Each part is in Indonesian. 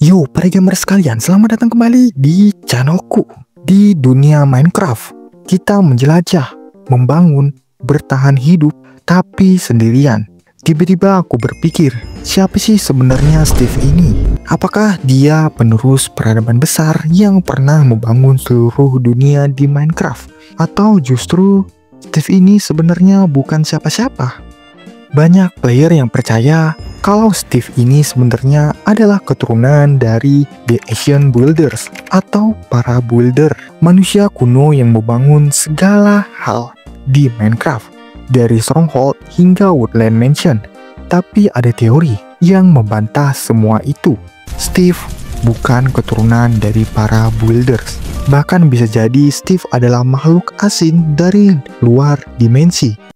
Yo, para gamers sekalian, selamat datang kembali di channelku. Di dunia Minecraft, kita menjelajah, membangun, bertahan hidup, tapi sendirian. Tiba-tiba aku berpikir, siapa sih sebenarnya Steve ini? Apakah dia penerus peradaban besar yang pernah membangun seluruh dunia di Minecraft? Atau justru Steve ini sebenarnya bukan siapa-siapa? Banyak player yang percaya kalau Steve ini sebenarnya adalah keturunan dari The Ancient Builders atau para builder, manusia kuno yang membangun segala hal di Minecraft, dari Stronghold hingga Woodland Mansion. Tapi ada teori yang membantah semua itu. Steve bukan keturunan dari para builders. Bahkan bisa jadi Steve adalah makhluk asing dari luar dimensi.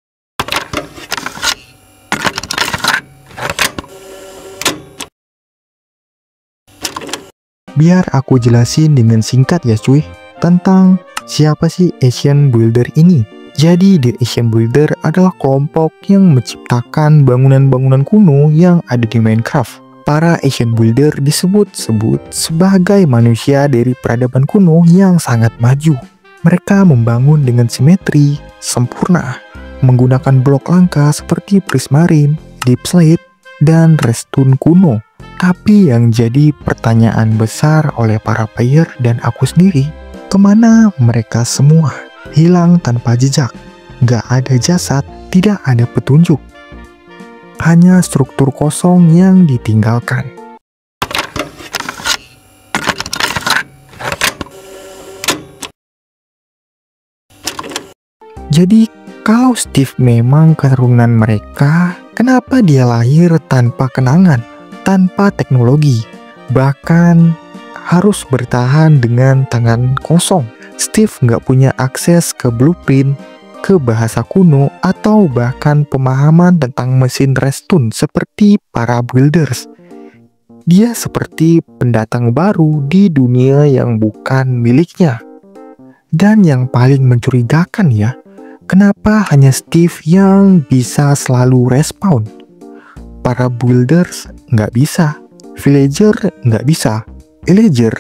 Biar aku jelasin dengan singkat ya cuy, tentang siapa sih Ancient Builder ini. Jadi The Ancient Builder adalah kelompok yang menciptakan bangunan-bangunan kuno yang ada di Minecraft. Para Ancient Builder disebut-sebut sebagai manusia dari peradaban kuno yang sangat maju. Mereka membangun dengan simetri sempurna, menggunakan blok langka seperti prismarine, deep slate, dan redstone kuno. Tapi yang jadi pertanyaan besar oleh para player dan aku sendiri, kemana mereka semua? Hilang tanpa jejak, gak ada jasad, tidak ada petunjuk. Hanya struktur kosong yang ditinggalkan. Jadi kalau Steve memang keturunan mereka, kenapa dia lahir tanpa kenangan? Tanpa teknologi, bahkan harus bertahan dengan tangan kosong. Steve nggak punya akses ke blueprint, ke bahasa kuno, atau bahkan pemahaman tentang mesin redstone seperti para builders. Dia seperti pendatang baru di dunia yang bukan miliknya. Dan yang paling mencurigakan ya, kenapa hanya Steve yang bisa selalu respawn? Para builders nggak bisa, villager nggak bisa, villager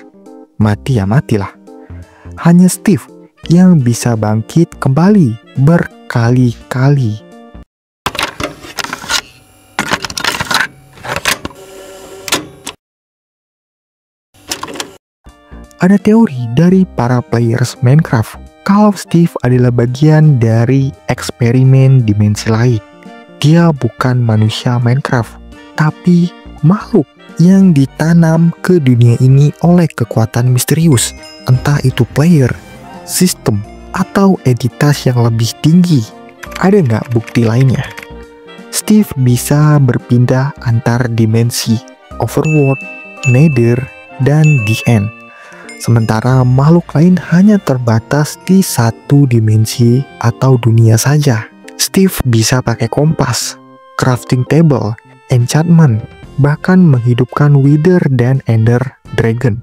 mati ya matilah. Hanya Steve yang bisa bangkit kembali berkali-kali. Ada teori dari para players Minecraft kalau Steve adalah bagian dari eksperimen dimensi lain. Dia bukan manusia Minecraft, tapi makhluk yang ditanam ke dunia ini oleh kekuatan misterius, entah itu player, sistem, atau entitas yang lebih tinggi. Ada nggak bukti lainnya? Steve bisa berpindah antar dimensi, overworld, nether, dan the end. Sementara makhluk lain hanya terbatas di satu dimensi atau dunia saja. Steve bisa pakai kompas, crafting table, enchantment, bahkan menghidupkan wither dan ender dragon.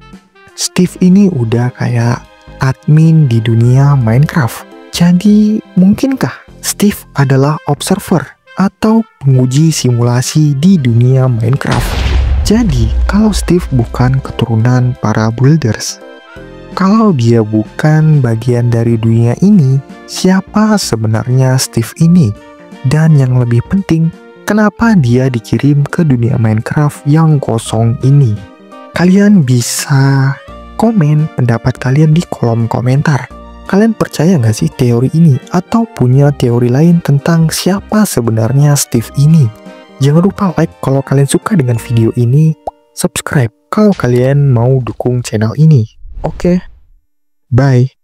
Steve ini udah kayak admin di dunia Minecraft. Jadi mungkinkah Steve adalah observer atau penguji simulasi di dunia Minecraft? Jadi kalau Steve bukan keturunan para builders, kalau dia bukan bagian dari dunia ini, siapa sebenarnya Steve ini? Dan yang lebih penting, kenapa dia dikirim ke dunia Minecraft yang kosong ini? Kalian bisa komen pendapat kalian di kolom komentar. Kalian percaya nggak sih teori ini? Atau punya teori lain tentang siapa sebenarnya Steve ini? Jangan lupa like kalau kalian suka dengan video ini, subscribe kalau kalian mau dukung channel ini. Oke, bye.